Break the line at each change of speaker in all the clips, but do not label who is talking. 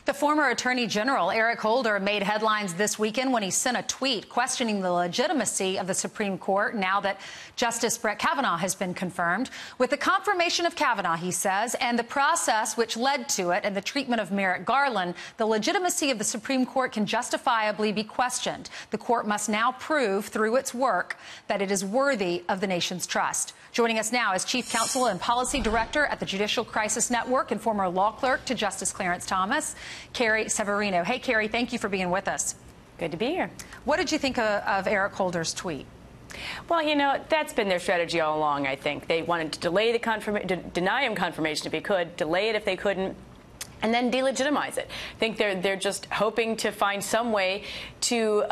The former Attorney General, Eric Holder, made headlines this weekend when he sent a tweet questioning the legitimacy of the Supreme Court now that Justice Brett Kavanaugh has been confirmed. With the confirmation of Kavanaugh, he says, and the process which led to it and the treatment of Merrick Garland, the legitimacy of the Supreme Court can justifiably be questioned. The court must now prove through its work that it is worthy of the nation's trust. Joining us now is Chief Counsel and Policy Director at the Judicial Crisis Network and former law clerk to Justice Clarence Thomas, Carrie Severino. Hey, Carrie, thank you for being with us.
Good to be here.
What did you think of Eric Holder's tweet?
Well, you know, that's been their strategy all along, I think. They wanted to delay the deny him confirmation if they could, delay it if they couldn't, and then delegitimize it. I think they're just hoping to find some way to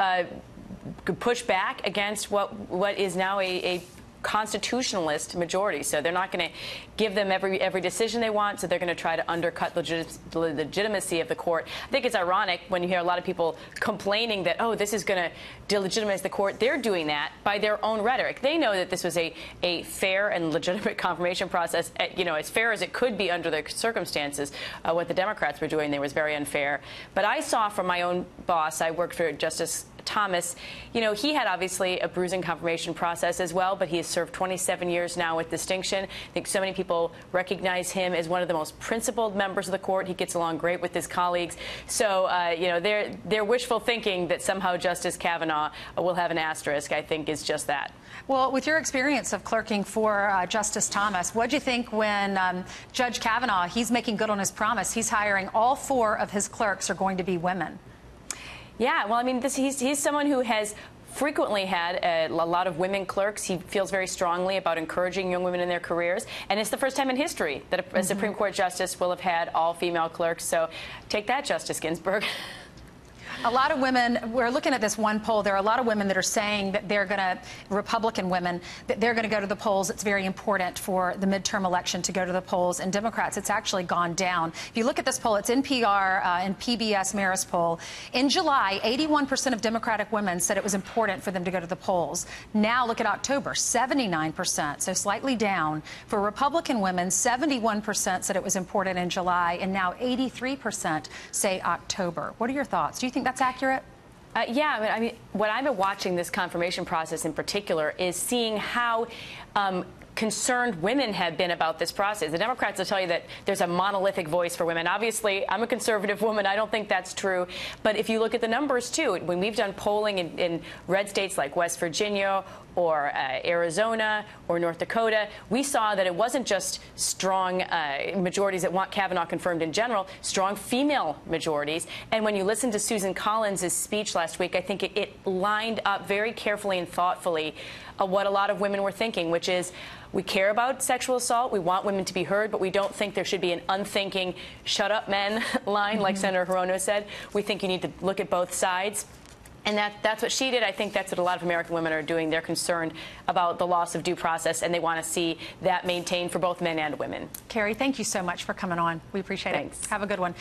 push back against what is now a constitutionalist majority. So they're not going to give them every decision they want, so they're going to try to undercut the legitimacy of the court. I think it's ironic when you hear a lot of people complaining that, oh, this is going to delegitimize the court. They're doing that by their own rhetoric. They know that this was a fair and legitimate confirmation process, you know, as fair as it could be under the circumstances. What the Democrats were doing there was very unfair. But I saw from my own boss, I worked for Justice Thomas, you know, he had obviously a bruising confirmation process as well, but he has served 27 years now with distinction. I think so many people recognize him as one of the most principled members of the court. He gets along great with his colleagues. So, you know, they're wishful thinking that somehow Justice Kavanaugh will have an asterisk, I think, is just that.
Well, with your experience of clerking for Justice Thomas, what do you think when Judge Kavanaugh, he's making good on his promise, he's hiring all 4 of his clerks are going to be women?
Yeah, well, I mean, he's someone who has frequently had a lot of women clerks. He feels very strongly about encouraging young women in their careers, and it's the first time in history that a Supreme Court justice will have had all female clerks. So take that, Justice Ginsburg.
A lot of women, we're looking at this one poll, there are a lot of women that are saying that they're going to, Republican women, that they're going to go to the polls. It's very important for the midterm election to go to the polls. And Democrats, it's actually gone down. If you look at this poll, it's NPR and PBS Marist poll. In July, 81% of Democratic women said it was important for them to go to the polls. Now look at October, 79%, so slightly down. For Republican women, 71% said it was important in July, and now 83% say October. What are your thoughts? Do you think that's accurate?
Yeah, I mean, what I've been watching this confirmation process in particular is seeing how concerned women have been about this process. The Democrats will tell you that there's a monolithic voice for women. Obviously, I'm a conservative woman. I don't think that's true. But if you look at the numbers, too, when we've done polling in red states like West Virginia or Arizona or North Dakota, we saw that it wasn't just strong majorities that want Kavanaugh confirmed in general, strong female majorities. And when you listen to Susan Collins' speech last week, I think it lined up very carefully and thoughtfully what a lot of women were thinking, which is we care about sexual assault. We want women to be heard, but we don't think there should be an unthinking shut up men line like Senator Hirono said. We think you need to look at both sides. And that's what she did. I think that's what a lot of American women are doing. They're concerned about the loss of due process, and they want to see that maintained for both men and women.
Carrie, thank you so much for coming on. We appreciate it.
Thanks.
Have a good one.